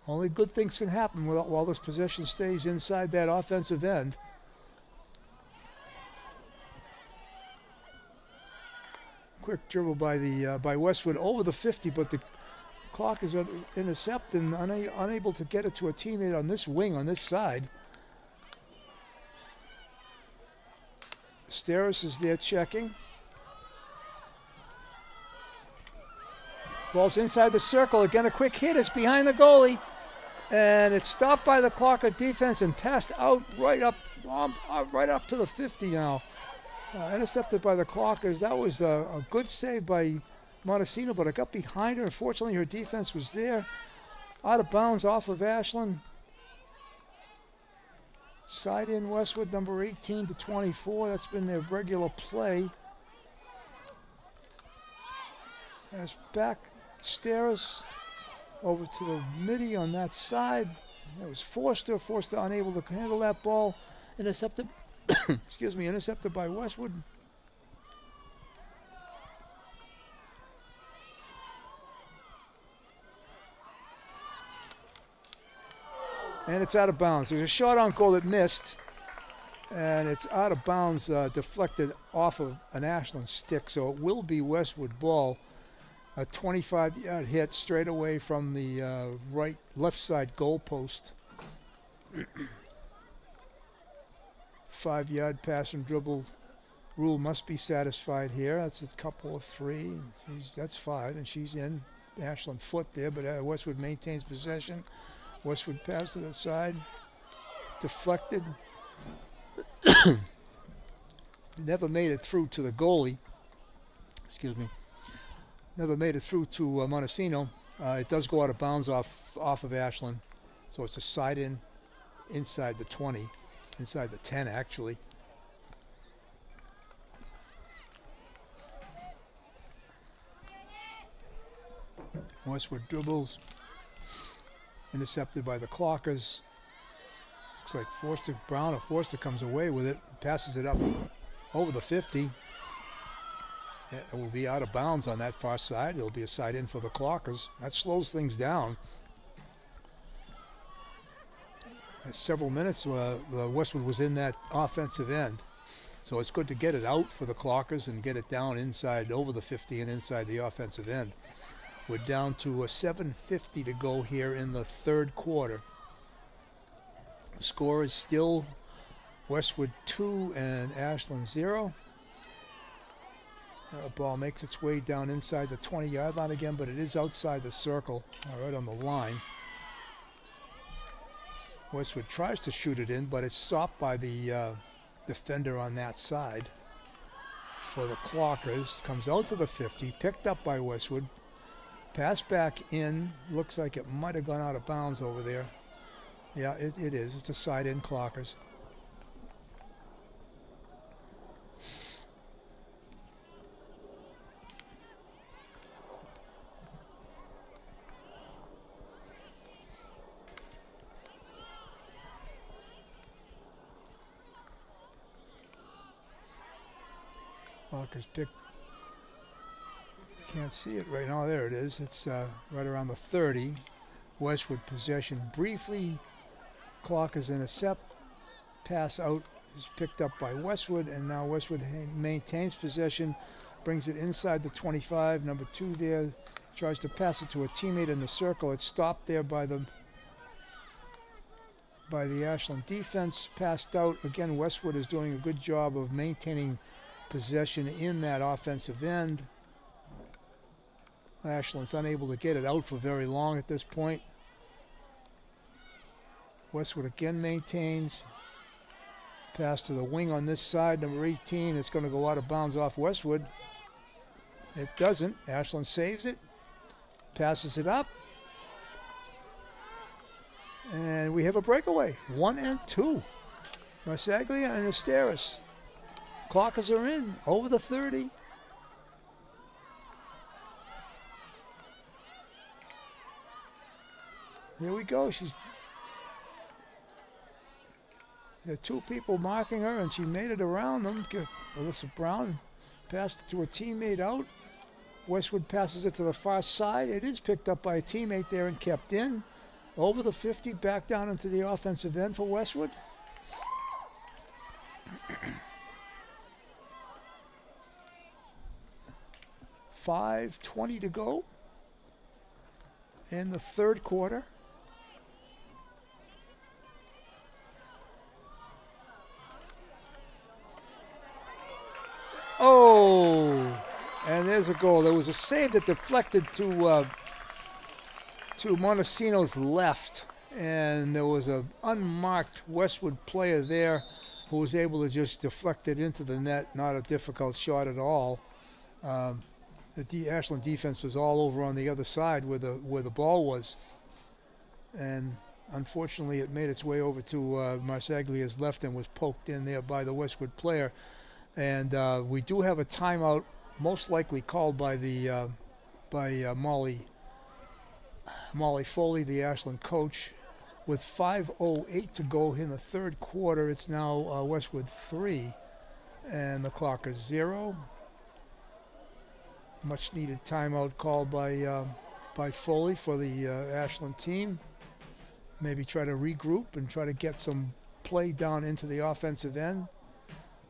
Speaker 3: Only good things can happen while this possession stays inside that offensive end. Quick dribble by Westwood over the 50, but the Clockers are intercepted and unable to get it to a teammate on this wing, on this side. Steris is there checking. Ball's inside the circle. Again, a quick hit. It's behind the goalie. And it's stopped by the Clocker defense and passed out right up to the 50 now. Intercepted by the Clockers. That was a good save by Montesino, but it got behind her. Unfortunately, her defense was there. Out of bounds off of Ashland. Side in Westwood, number 18 to 24. That's been their regular play. As back Steris over to the midi on that side. It was Forster. Forster unable to handle that ball. Intercepted, excuse me, intercepted by Westwood. And it's out of bounds. There's a shot on goal that missed. And it's out of bounds, deflected off of an Ashland stick. So it will be Westwood ball. A 25-yard hit straight away from the left side goal post. 5-yard pass and dribble rule must be satisfied here. That's a couple of 3. That's 5, and she's in. Ashland foot there, but Westwood maintains possession. Westwood pass to the side. Deflected. Never made it through to the goalie. Excuse me. Never made it through to Montesino. It does go out of bounds off of Ashland. So it's a side in inside the 20. Inside the 10, actually. Westwood dribbles. Intercepted by the Clockers. Looks like Forster comes away with it. Passes it up over the 50. It will be out of bounds on that far side. It'll be a side in for the Clockers. That slows things down. Several minutes, the Westwood was in that offensive end. So it's good to get it out for the Clockers and get it down inside over the 50 and inside the offensive end. We're down to a 7:50 to go here in the third quarter. The score is still Westwood 2 and Ashland 0. The ball makes its way down inside the 20-yard line again, but it is outside the circle, right on the line. Westwood tries to shoot it in, but it's stopped by the defender on that side. For the Clockers, comes out to the 50, picked up by Westwood. Pass back in, looks like it might have gone out of bounds over there. Yeah, it is. It's a side in Clockers. Clockers pick. Can't see it right now. There it is. It's right around the 30. Westwood possession briefly. Clockers intercept. Pass out is picked up by Westwood, and now Westwood maintains possession, brings it inside the 25. Number 2 there tries to pass it to a teammate in the circle. It's stopped there by the Ashland defense. Passed out. Again, Westwood is doing a good job of maintaining possession in that offensive end. Ashland's unable to get it out for very long at this point. Westwood again maintains. Pass to the wing on this side, number 18. It's going to go out of bounds off Westwood. It doesn't. Ashland saves it. Passes it up. And we have a breakaway. 1 and 2. Marsaglia and Asteris. Clockers are in. Over the 30. Here we go. There are 2 people marking her, and she made it around them. Alyssa Brown passed it to her teammate out. Westwood passes it to the far side. It is picked up by a teammate there and kept in. Over the 50, back down into the offensive end for Westwood. .5:20 to go in the third quarter. Oh, and there's a goal. There was a save that deflected to Montesino's left, and there was an unmarked Westwood player there who was able to just deflect it into the net. Not a difficult shot at all. The Ashland defense was all over on the other side where the ball was, and unfortunately it made its way over to Marsaglia's left and was poked in there by the Westwood player. And we do have a timeout, most likely called by Molly Foley, the Ashland coach. With 5:08 to go in the third quarter, it's now Westwood 3 and the Clockers 0. Much needed timeout called by Foley for the Ashland team. Maybe try to regroup and try to get some play down into the offensive end.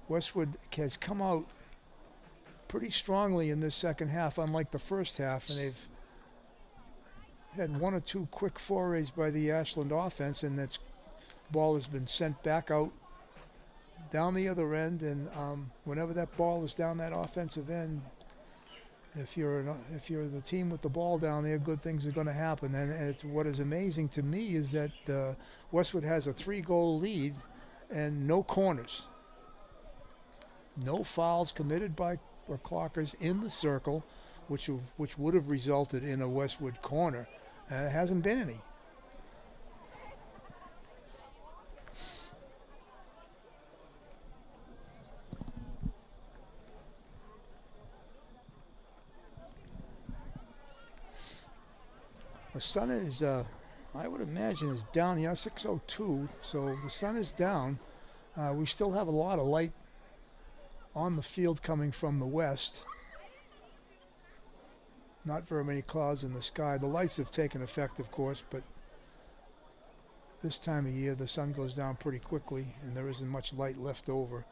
Speaker 3: Westwood has come out pretty strongly in this second half, unlike the first half, and they've had 1 or 2 quick forays by the Ashland offense, and that ball has been sent back out down the other end. And whenever that ball is down that offensive end, if you're the team with the ball down there, good things are going to happen. And what is amazing to me is that Westwood has a 3-goal lead and no corners. No fouls committed by the Clockers in the circle, which would have resulted in a Westwood corner. There hasn't been any. The sun is, I would imagine, is down here, 6:02, so the sun is down. We still have a lot of light on the field coming from the west. Not very many clouds in the sky. The lights have taken effect, of course, but this time of year the sun goes down pretty quickly and there isn't much light left over,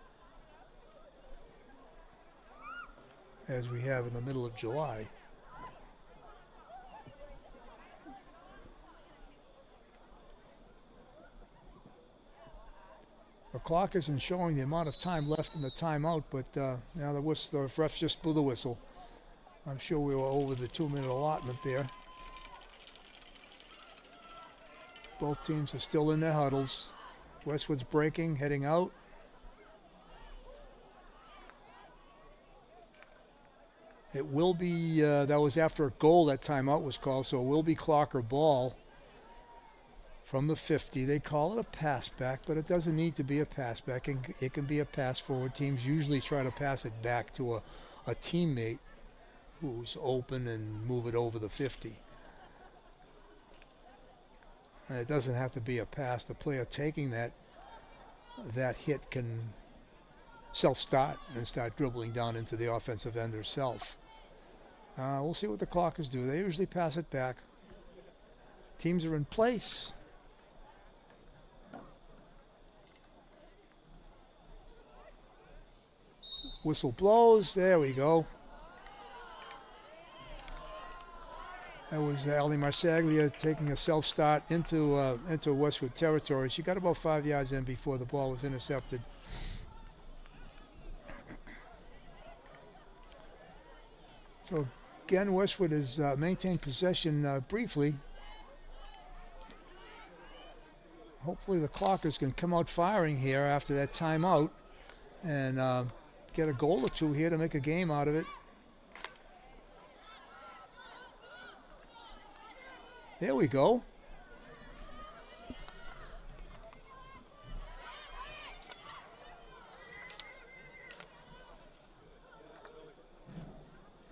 Speaker 3: as we have in the middle of July. The clock isn't showing the amount of time left in the timeout, but now the refs just blew the whistle. I'm sure we were over the 2-minute allotment there. Both teams are still in their huddles. Westwood's breaking, heading out. It will be, that was after a goal that timeout was called, so it will be Clocker ball from the 50. They call it a pass back, but it doesn't need to be a pass back. It can be a pass forward. Teams usually try to pass it back to a teammate who's open and move it over the 50. And it doesn't have to be a pass. The player taking that hit can self-start and start dribbling down into the offensive end herself. We'll see what the Clockers do. They usually pass it back. Teams are in place. Whistle blows. There we go. That was Ali Marsaglia taking a self-start into Westwood territory. She got about 5 yards in before the ball was intercepted. So again, Westwood has maintained possession briefly. hopefully the Clockers can come out firing here after that timeout and get a goal or two here to make a game out of it. There we go.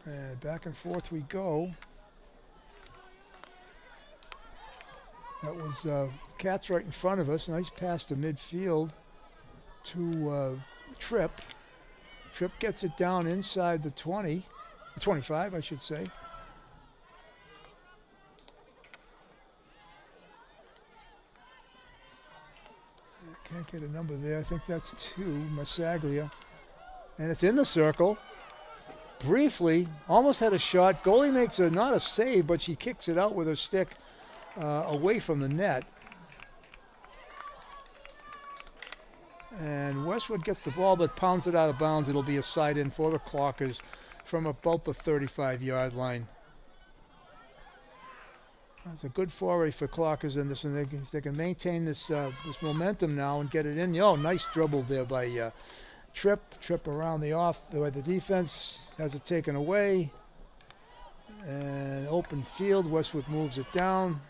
Speaker 3: And back and forth we go. That was Cats right in front of us. Nice pass to midfield to Tripp. Tripp gets it down inside the 20, 25, I should say. Can't get a number there. I think that's 2, Masaglia. And it's in the circle. Briefly, almost had a shot. Goalie makes not a save, but she kicks it out with her stick away from the net. And Westwood gets the ball but pounds it out of bounds. It'll be a side in for the Clockers from about the 35-yard line. That's a good foray for Clockers in this, and they can maintain this this momentum now and get it in. Oh, nice dribble there by Tripp. Tripp around by the defense, has it taken away. And open field, Westwood moves it down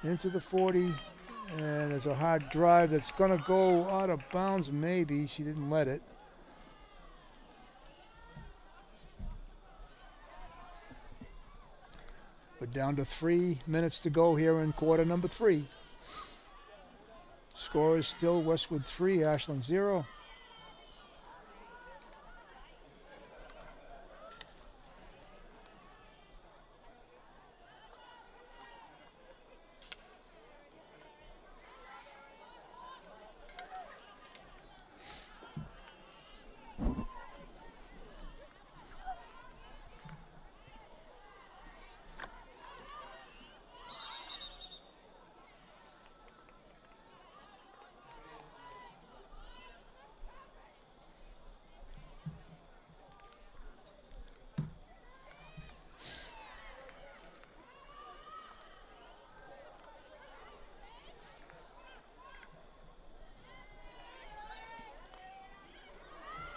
Speaker 3: into the 40. And there's a hard drive that's going to go out of bounds, maybe. She didn't let it. We're down to 3 minutes to go here in quarter number 3. Score is still Westwood 3, Ashland 0.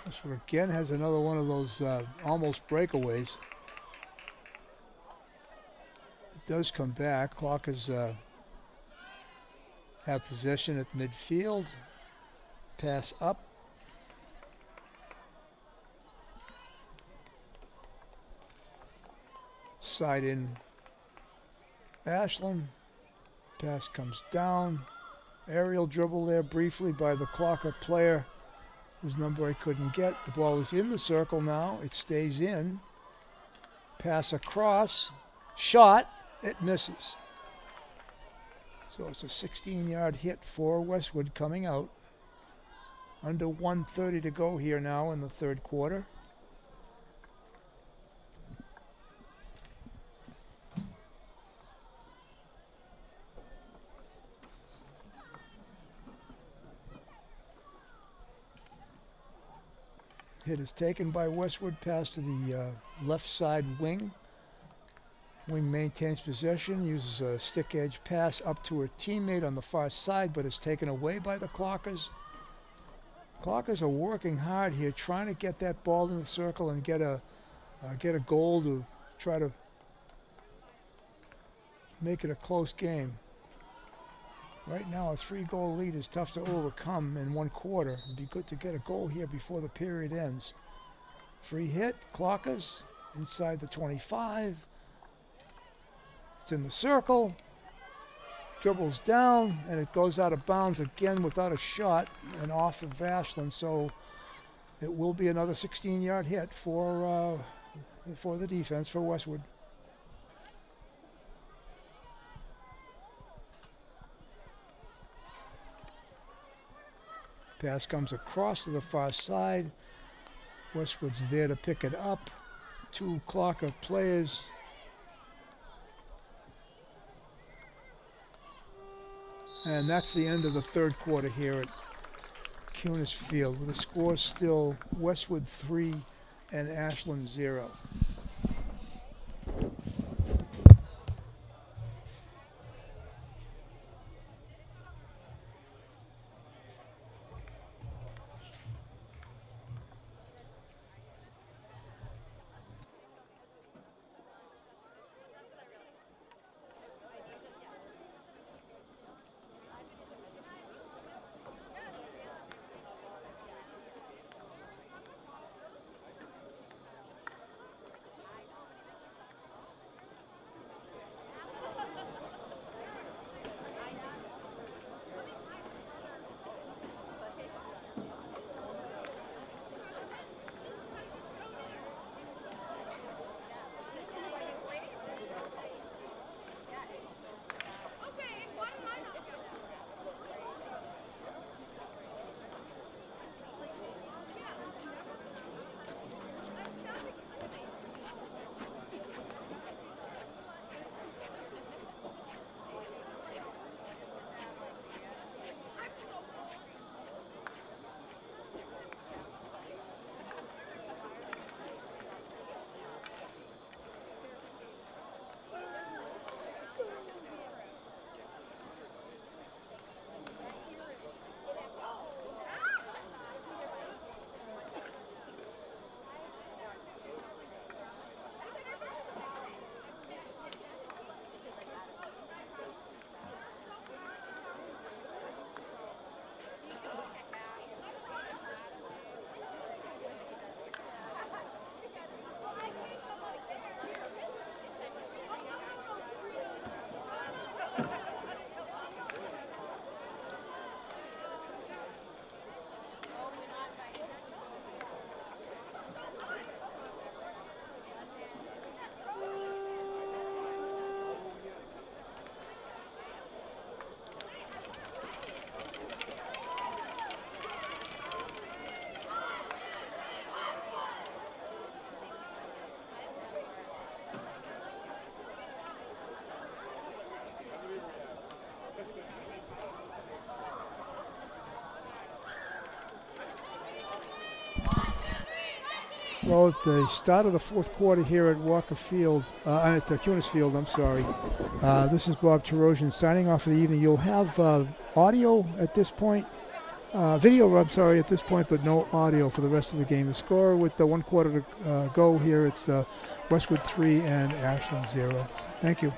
Speaker 3: Westwood again has another one of those almost breakaways. It does come back. Clockers have possession at midfield. Pass up. Side in Ashland. Pass comes down. Aerial dribble there briefly by the Clocker player, whose number I couldn't get. The ball is in the circle now. It stays in. Pass across. Shot. It misses. So it's a 16-yard hit for Westwood coming out. Under 1:30 to go here now in the third quarter. Hit is taken by Westwood, pass to the left side wing. Wing maintains possession, uses a stick edge pass up to her teammate on the far side, but is taken away by the Clockers. Clockers are working hard here, trying to get that ball in the circle and get a goal to try to make it a close game. Right now, a 3-goal lead is tough to overcome in one quarter. It'd be good to get a goal here before the period ends. Free hit, Clockers, inside the 25. It's in the circle. Dribbles down, and it goes out of bounds again without a shot and off of Ashland. So it will be another 16-yard hit for the defense for Westwood. Pass comes across to the far side. Westwood's there to pick it up. 2 Clocker players. And that's the end of the third quarter here at Cunis Field, with the score still Westwood 3 and Ashland 0. Well, at the start of the fourth quarter here at WACA Field, at Cunis Field, I'm sorry. This is Bob Terosian signing off for the evening. You'll have audio at this point, video, I'm sorry, at this point, but no audio for the rest of the game. The score with the 1 quarter to go here, it's Westwood 3 and Ashland 0. Thank you.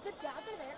Speaker 4: The dads are there.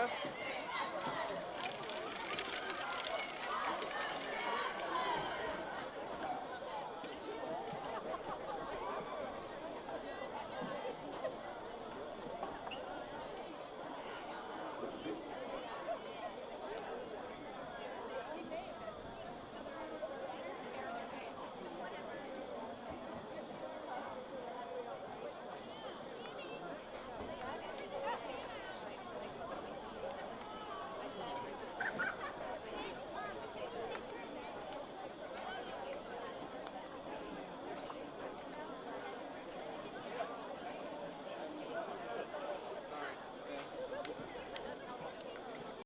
Speaker 4: WACA.